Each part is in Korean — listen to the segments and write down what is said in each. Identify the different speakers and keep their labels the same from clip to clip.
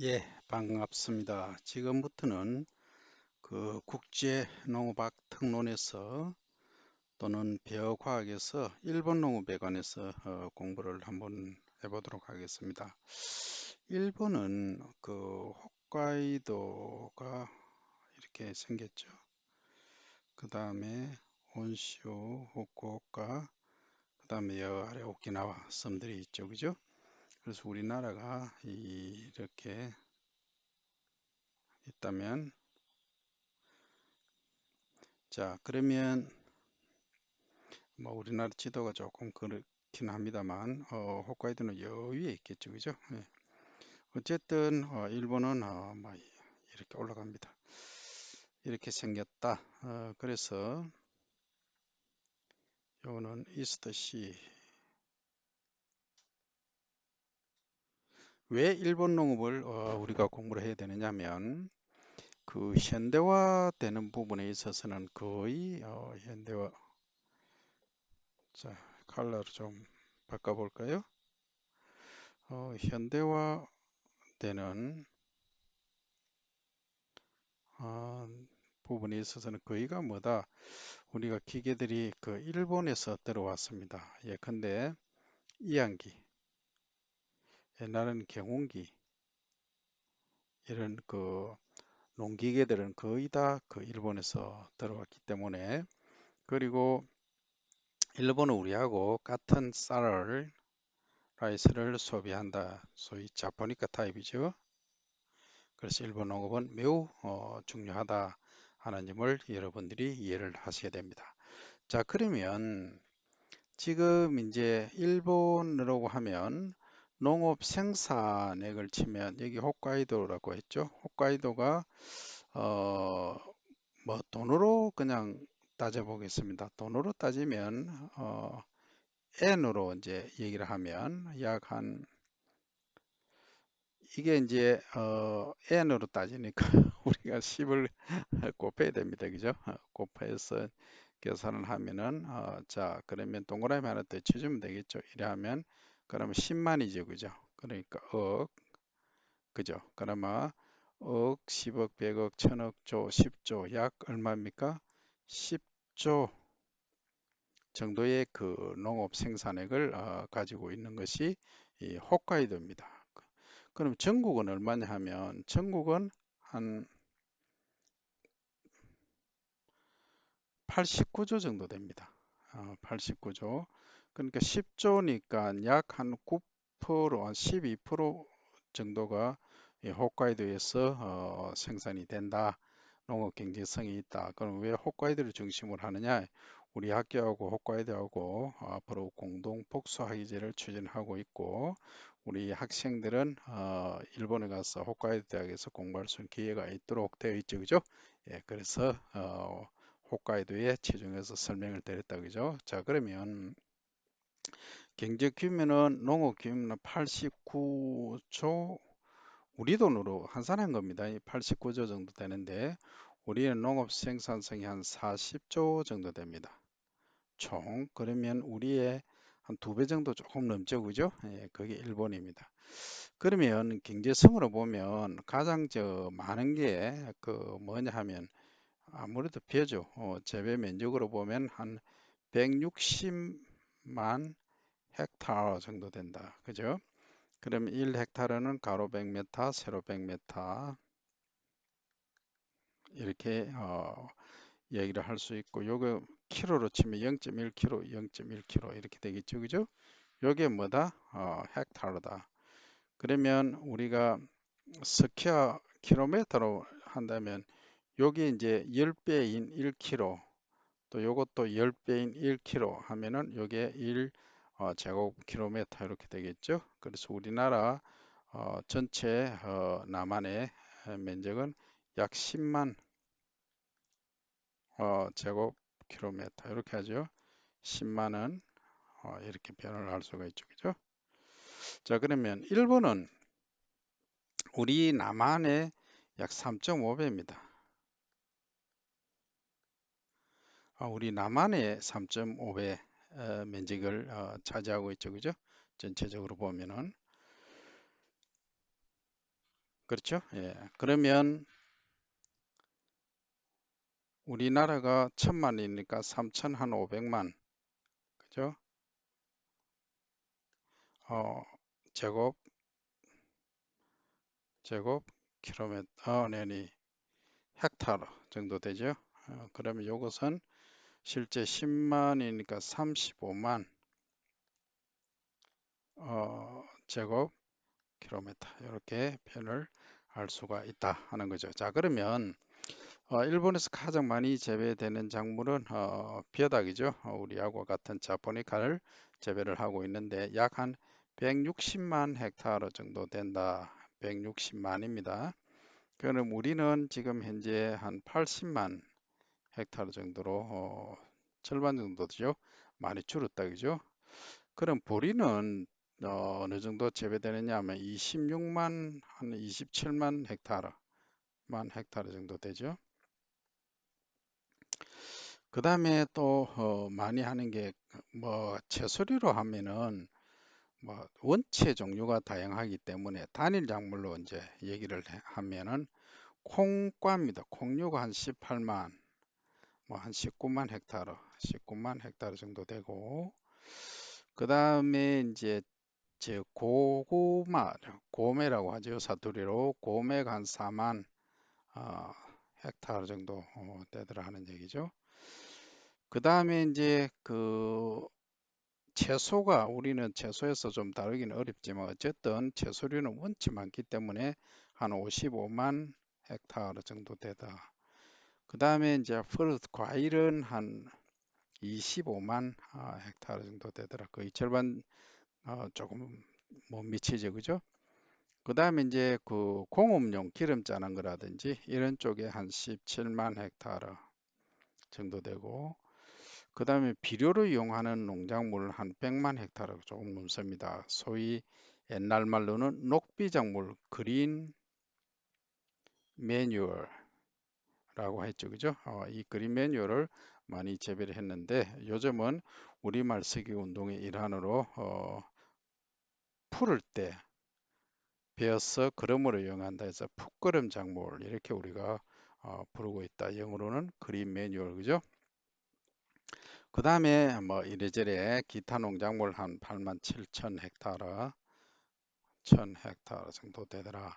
Speaker 1: 예, 반갑습니다. 지금부터는 그 국제농업학 특론에서 또는 배어과학에서 일본 농업에 관해서 공부를 한번 해보도록 하겠습니다. 일본은 그 홋카이도가 이렇게 생겼죠. 그 다음에 온슈, 후쿠오카, 그 다음에 여 아래 오키나와 섬들이 있죠, 그죠? 그래서 우리나라가 이렇게 있다면, 자, 그러면 뭐 우리나라 지도가 조금 그렇긴 합니다만 홋카이도는 여위에 있겠죠, 그죠? 예. 어쨌든 일본은 뭐 이렇게 올라갑니다. 이렇게 생겼다. 그래서 요거는 이스트시. 왜 일본 농업을 우리가 공부를 해야 되느냐면 그 현대화되는 부분에 있어서는 거의 현대화. 자, 컬러를 좀 바꿔볼까요? 현대화되는 어, 부분에 있어서는 거의가 뭐다? 우리가 기계들이 그 일본에서 들어왔습니다. 예컨대 이항기, 옛날에는 경운기, 이런 그 농기계들은 거의 다 그 일본에서 들어왔기 때문에, 그리고 일본은 우리하고 같은 쌀을, 라이스를 소비한다. 소위 자포니카 타입이죠. 그래서 일본 농업은 매우 중요하다 하는 점을 여러분들이 이해를 하셔야 됩니다. 자, 그러면 지금 이제 일본이라고 하면 농업 생산액을 치면 여기 홋카이도라고 했죠. 홋카이도가 어 뭐 돈으로 그냥 따져보겠습니다. 돈으로 따지면 N으로 이제 얘기를 하면 약 한, 이게 이제 N으로 따지니까 우리가 10을 곱해야 됩니다. 그죠? 곱해서 계산을 하면은 자, 그러면 동그라미 하나 더 쳐주면 되겠죠. 이래 하면 그러면 10만이죠. 그죠? 그러니까 억, 그죠? 그러면 억, 10억, 100억, 1000억, 조, 10조, 약 얼마입니까? 10조 정도의 그 농업 생산액을 가지고 있는 것이 이 홋카이도입니다. 그럼 전국은 얼마냐 하면 전국은 한 89조 정도 됩니다. 89조. 그러니까 10조니까 약 한 9%, 한 12% 정도가 이 홋카이도에서 생산이 된다. 농업 경제성이 있다. 그럼 왜 홋카이도를 중심으로 하느냐? 우리 학교하고 홋카이도하고 앞으로 공동 복수학위제를 추진하고 있고, 우리 학생들은 일본에 가서 홋카이도 대학에서 공부할 수 있는 기회가 있도록 되어 있죠, 그죠? 예, 그래서 홋카이도에 치중해서 설명을 드렸다, 그죠? 자, 그러면 경제 규모는 농업 규모는 89조, 우리 돈으로 환산한 겁니다. 89조 정도 되는데 우리는 농업 생산성이 한 40조 정도 됩니다. 총. 그러면 우리의 한 2배 정도 조금 넘죠, 그죠? 예, 그게 일본입니다. 그러면 경제성으로 보면 가장 많은 게 그 뭐냐 하면 아무래도 벼죠. 재배 면적으로 보면 한 160만 헥타르 정도 된다. 그죠? 그럼 1헥타르는 가로 100m, 세로 100m 이렇게 얘기를 할 수 있고, 요거 키로로 치면 0.1kg, 0.1kg 이렇게 되겠죠. 그죠? 요게 뭐다? 헥타르다. 그러면 우리가 스퀘어 킬로미터로 한다면 요게 이제 10배인 1km, 또 요것도 10배인 1km 하면은 요게 1 제곱킬로미터 이렇게 되겠죠. 그래서 우리나라 전체 남한의 면적은 약 10만 제곱킬로미터 이렇게 하죠. 10만은 이렇게 표현을 할 수가 있죠. 그죠? 자, 그러면 일본은 우리 남한의 약 3.5배입니다. 우리 남한의 3.5배 면적을 차지하고 있죠. 그죠? 전체적으로 보면은. 그렇죠? 예. 그러면 우리나라가 1,000만이니까 3,500만, 그죠? 어, 제곱, 제곱 킬로미터, 네네, 헥타르 정도 되죠? 그러면 이것은 실제 10만이니까 35만, 제곱 킬로미터, 이렇게 표현을 할 수가 있다 하는 거죠. 자, 그러면 일본에서 가장 많이 재배되는 작물은 벼락이죠. 우리하고 같은 자포니카를 재배를 하고 있는데 약 한 160만 헥타르 정도 된다. 160만입니다. 그럼 우리는 지금 현재 한 80만 헥타르 정도로 절반 정도죠. 많이 줄었다, 그죠? 그럼 보리는 어느 정도 재배되느냐 하면 26만, 한 27만 헥타르, 만 헥타르 정도 되죠. 그 다음에 또 많이 하는 게 뭐 채소류로 하면은 뭐 원체 종류가 다양하기 때문에 단일 작물로 이제 얘기를 하면은 콩과입니다. 콩류가 한 18만, 뭐 한 19만 헥타르, 19만 헥타르 정도 되고, 그 다음에 이제 제 고구마, 고메라고 하죠. 사투리로 고메가 한 4만 어, 헥타르 정도 되더라 하는 얘기죠. 그 다음에 이제 그 채소가 우리는 채소에서 좀 다르기는 어렵지만 어쨌든 채소류는 원체 많기 때문에 한 55만 헥타르 정도 되다. 그 다음에 이제 프루트 과일은 한 25만 헥타르 정도 되더라. 거의 절반 조금 못 미치죠, 그죠? 그 다음에 이제 그 공업용 기름 짜는 거라든지 이런 쪽에 한 17만 헥타르 정도 되고 그 다음에 비료로 이용하는 농작물 한 100만 헥타르 조금 넘습니다. 소위 옛날 말로는 녹비작물 그린 매뉴얼 라고 했죠. 그죠? 이 그린 매뉴얼을 많이 재배를 했는데 요즘은 우리말 쓰기 운동의 일환으로 풀을 때 베어서 걸음으로 이용한다 해서 풋걸음 작물 이렇게 우리가 부르고 있다. 영어로는 그린 매뉴얼 그죠? 그 다음에 뭐 이래저래 기타 농작물 한 8만 7천 헥타르, 1000 헥타르 정도 되더라.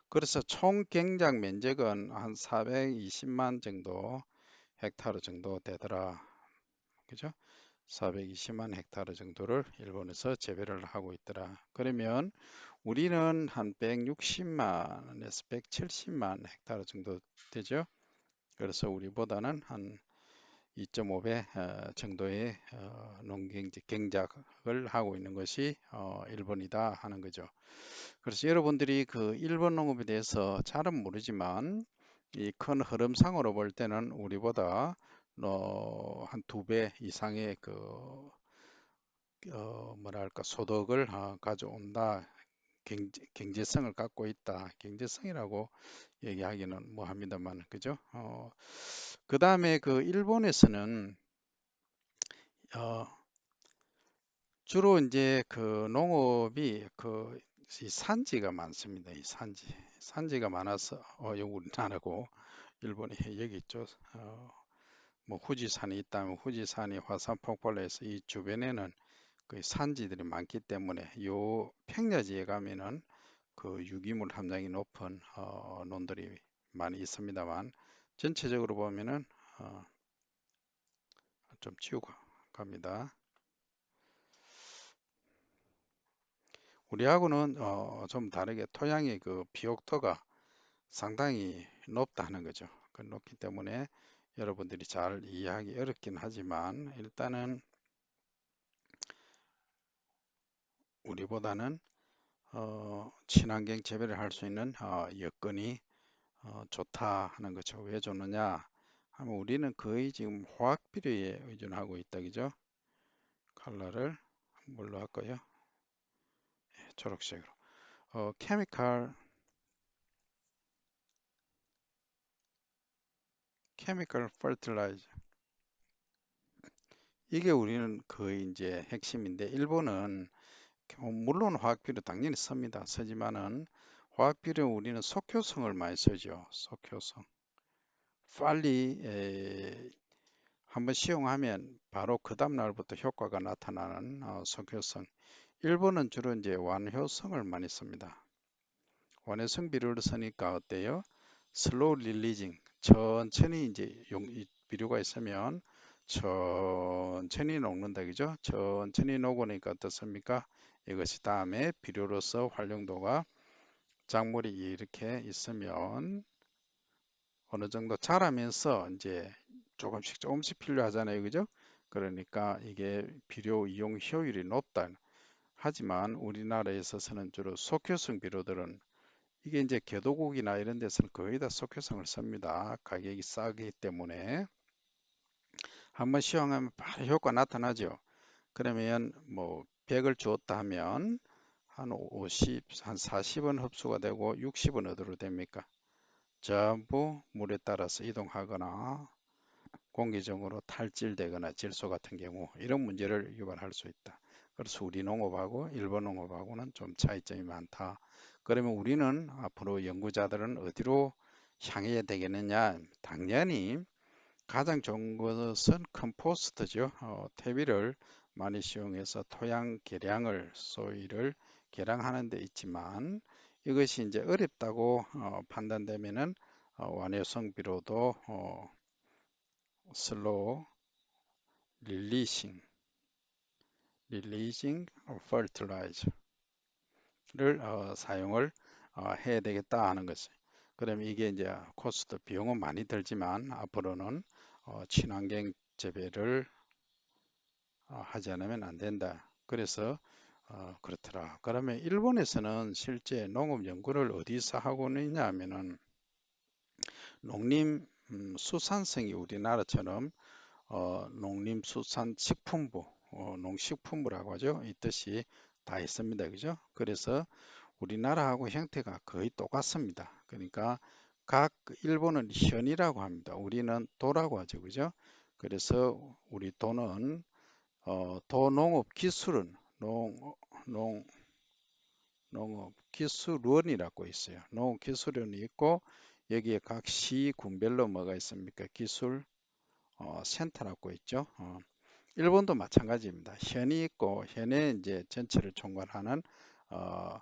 Speaker 1: 그래서 총 경작 면적은 한 420만 정도 헥타르 정도 되더라. 그죠? 420만 헥타르 정도를 일본에서 재배를 하고 있더라. 그러면 우리는 한 160만에서 170만 헥타르 정도 되죠. 그래서 우리보다는 한 2.5배 정도의 농경지 경작을 하고 있는 것이 일본이다 하는 거죠. 그래서 여러분들이 그 일본 농업에 대해서 잘은 모르지만 이 큰 흐름상으로 볼 때는 우리보다 한 두 배 이상의 그 뭐랄까 소득을 가져온다. 경제성을 갖고 있다. 경제성이라고 얘기하기는 뭐 합니다만, 그죠? 그 다음에 그 일본에서는 어, 주로 이제 그 농업이 그 이 산지가 많습니다. 이 산지가 많아서 여기 우리나라고 일본이 여기 있죠. 뭐 후지산이 있다면 후지산이 화산 폭발해서 이 주변에는 그 산지들이 많기 때문에 요 평야지에 가면은 그 유기물 함량이 높은 논들이 많이 있습니다만 전체적으로 보면은 어, 좀 치우고 갑니다. 우리하고는 좀 다르게 토양의 그 비옥토가 상당히 높다는 거죠. 그 높기 때문에 여러분들이 잘 이해하기 어렵긴 하지만 일단은 우리보다는 친환경 재배를 할 수 있는 여건이 좋다 하는 거죠. 왜 좋느냐 하면 우리는 거의 지금 화학 비료에 의존하고 있다 그죠? 컬러를 뭘로 할까요? 예, 초록색으로. 케미컬 퍼틸라이저 이게 우리는 거의 이제 핵심인데 일본은 물론 화학 비료 당연히 씁니다. 쓰지만은 화학 비료는 우리는 속효성을 많이 쓰죠. 속효성. 빨리 한번 시용하면 바로 그 다음 날부터 효과가 나타나는 속효성. 일본은 주로 이제 완효성을 많이 씁니다. 완효성 비료를 쓰니까 어때요? 슬로우 릴리징. 천천히 이제 비료가 있으면 천천히 녹는다, 그죠? 천천히 녹으니까 어떻습니까? 이것이 다음에 비료로서 활용도가 작물이 이렇게 있으면 어느 정도 자라면서 이제 조금씩 조금씩 필요하잖아요, 그죠? 그러니까 이게 비료 이용 효율이 높다. 하지만 우리나라에 있어서는 주로 속효성 비료들은 이게 이제 개도국이나 이런 데서는 거의 다 속효성을 씁니다. 가격이 싸기 때문에 한번 시험하면 바로 효과 나타나죠. 그러면 뭐 100을 주었다 하면 한 50, 한 40은 흡수가 되고 60은 어디로 됩니까? 전부 물에 따라서 이동하거나 공기적으로 탈질되거나 질소 같은 경우 이런 문제를 유발할 수 있다. 그래서 우리 농업하고 일본 농업하고는 좀 차이점이 많다. 그러면 우리는 앞으로 연구자들은 어디로 향해야 되겠느냐? 당연히 가장 좋은 것은 컴포스트죠. 퇴비를 많이 사용해서 토양 개량을, 소일을 개량하는 데 있지만 이것이 이제 어렵다고 판단되면은 완효성 비료도 슬로우 릴리싱, 릴리징 퍼틸라이저를 사용을 해야 되겠다 하는 것이. 그럼 이게 이제 코스트 비용은 많이 들지만 앞으로는 친환경 재배를 하지 않으면 안 된다. 그래서 그렇더라. 그러면 일본에서는 실제 농업 연구를 어디서 하고 있냐 하면은 농림 수산성이 우리나라처럼 농림수산식품부, 농식품부라고 하죠. 이 뜻이 다 있습니다. 그죠? 그래서 우리나라하고 형태가 거의 똑같습니다. 그러니까 각 일본은 현이라고 합니다. 우리는 도라고 하죠. 그죠? 그래서 우리 도는 도농업 기술은 농, 농업 기술원이라고 있어요. 농업 기술원이 있고 여기에 각 시 군별로 뭐가 있습니까? 기술 센터라고 있죠. 일본도 마찬가지입니다. 현이 있고 현에 이제 전체를 총괄하는 어,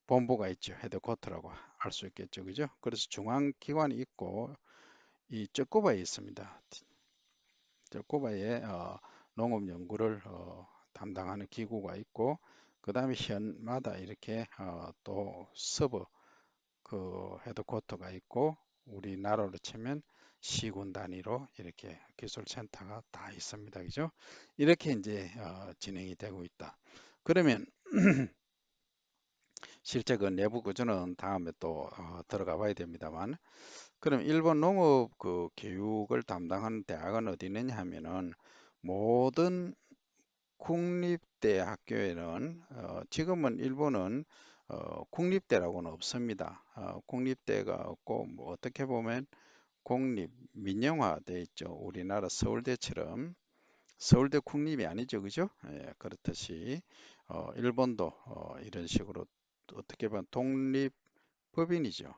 Speaker 1: 본부가 있죠. 헤드쿼터라고 할 수 있겠죠. 그죠? 그래서 중앙기관이 있고 이 쪼꼬바에 있습니다. 쪼꼬바에 농업 연구를 담당하는 기구가 있고 그 다음에 현마다 이렇게 또 서버 그 헤드쿼터가 있고 우리나라로 치면 시군 단위로 이렇게 기술센터가 다 있습니다. 그죠? 이렇게 이제 진행이 되고 있다. 그러면 실제 그 내부 구조는 다음에 또 들어가 봐야 됩니다만 그럼 일본 농업 그 교육을 담당하는 대학은 어디 있느냐 하면은 모든 국립대 학교에는 지금은 일본은 국립대라고는 없습니다. 국립대가 없고 뭐 어떻게 보면 공립 민영화돼 있죠. 우리나라 서울대처럼 서울대 국립이 아니죠, 그죠? 예, 그렇듯이 일본도 이런 식으로 어떻게 보면 독립 법인이죠.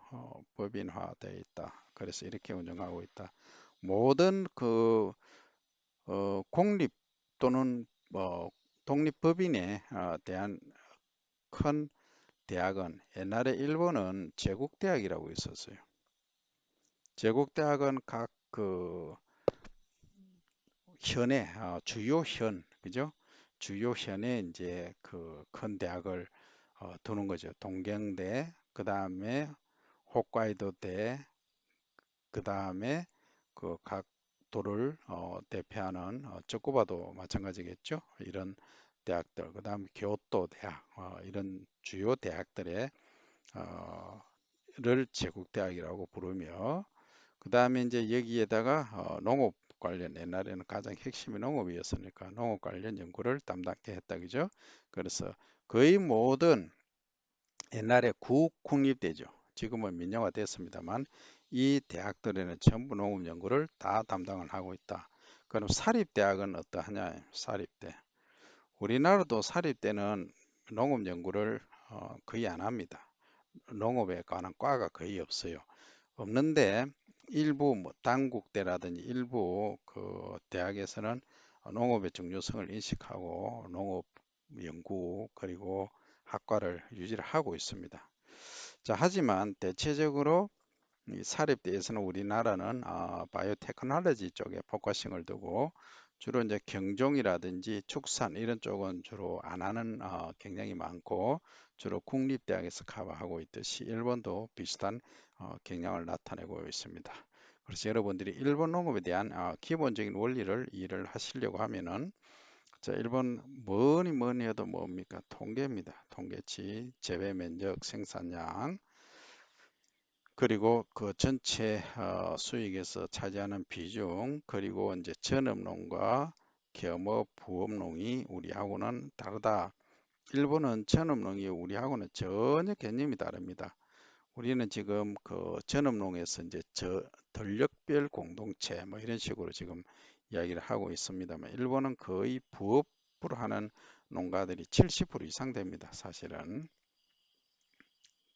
Speaker 1: 법인화되어 있다. 그래서 이렇게 운영하고 있다. 모든 그 공립 또는 독립법인에 대한 큰 대학은 옛날에 일본은 제국대학이라고 있었어요. 제국대학은 각 그 현에 주요 현 그죠? 주요 현에 이제 그 큰 대학을 두는 거죠. 동경대, 그 다음에 홋카이도대, 그 다음에 그 각 도를 대표하는 쪼꼬바도 마찬가지겠죠. 이런 대학들, 그 다음 교토 대학 이런 주요 대학들의 를 제국대학이라고 부르며 그 다음에 이제 여기에다가 농업 관련 옛날에는 가장 핵심이 농업이었으니까 농업 관련 연구를 담당케 했다 그죠? 그래서 거의 모든 옛날에 국공립대죠. 지금은 민영화 됐습니다만 이 대학들에는 전부 농업 연구를 다 담당을 하고 있다. 그럼 사립대학은 어떠하냐? 사립대. 우리나라도 사립대는 농업 연구를 거의 안 합니다. 농업에 관한 과가 거의 없어요. 없는데 일부 뭐 단국대라든지 일부 그 대학에서는 농업의 중요성을 인식하고 농업 연구 그리고 학과를 유지를 하고 있습니다. 자, 하지만 대체적으로 이 사립대에서는 우리나라는 바이오테크놀로지 쪽에 포커싱을 두고 주로 이제 경종이라든지 축산 이런 쪽은 주로 안 하는 경향이 많고 주로 국립대학에서 커버하고 있듯이 일본도 비슷한 경향을 나타내고 있습니다. 그래서 여러분들이 일본 농업에 대한 기본적인 원리를 이해를 하시려고 하면은 자, 일본 뭐니 뭐니 해도 뭡니까? 통계입니다. 통계치, 재배 면적, 생산량, 그리고 그 전체 수익에서 차지하는 비중, 그리고 이제 전업농과 겸업, 부업농이 우리하고는 다르다. 일본은 전업농이 우리하고는 전혀 개념이 다릅니다. 우리는 지금 그 전업농에서 이제 전력별 공동체 뭐 이런 식으로 지금 이야기를 하고 있습니다만 일본은 거의 부업으로 하는 농가들이 70% 이상 됩니다. 사실은.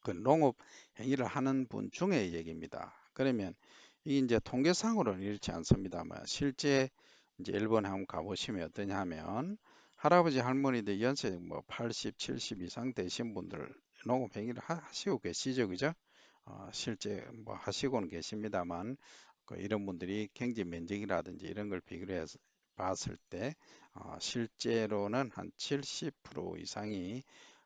Speaker 1: 그 농업 행위를 하는 분 중에 얘기입니다. 그러면 이 이제 통계상으로는 이렇지 않습니다만 실제 이제 일본에 한번 가보시면 어떠냐 하면 할아버지 할머니들 연세 뭐 80, 70 이상 되신 분들 농업 행위를 하시고 계시죠, 그죠? 실제 뭐 하시고는 계십니다만 그 이런 분들이 경제 면적이라든지 이런 걸 비교해서 봤을 때 실제로는 한 70% 이상이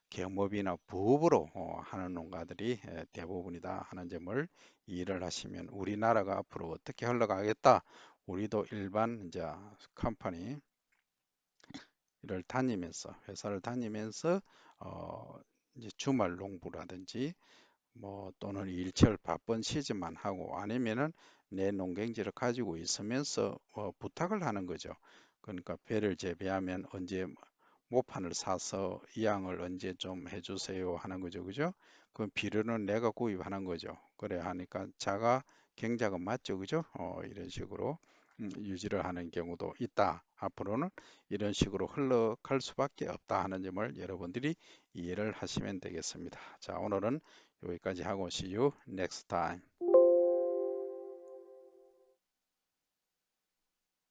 Speaker 1: 개업이나 부업으로 하는 농가들이 대부분이다 하는 점을 이해를 하시면 우리나라가 앞으로 어떻게 흘러가겠다. 우리도 일반 이제 컴퍼니를 다니면서 회사를 다니면서 이제 주말 농부라든지 뭐 또는 일철 바쁜 시즌만 하고 아니면은 내 농경지를 가지고 있으면서 부탁을 하는 거죠. 그러니까 배를 재배하면 언제 모판을 사서 이양을 언제 좀 해주세요 하는 거죠. 그죠? 그 비료는 내가 구입하는 거죠. 그래 하니까 자가 경작은 맞죠. 그죠? 이런 식으로 유지를 하는 경우도 있다. 앞으로는 이런 식으로 흘러갈 수밖에 없다 하는 점을 여러분들이 이해를 하시면 되겠습니다. 자, 오늘은 여기까지 하고 see you next time.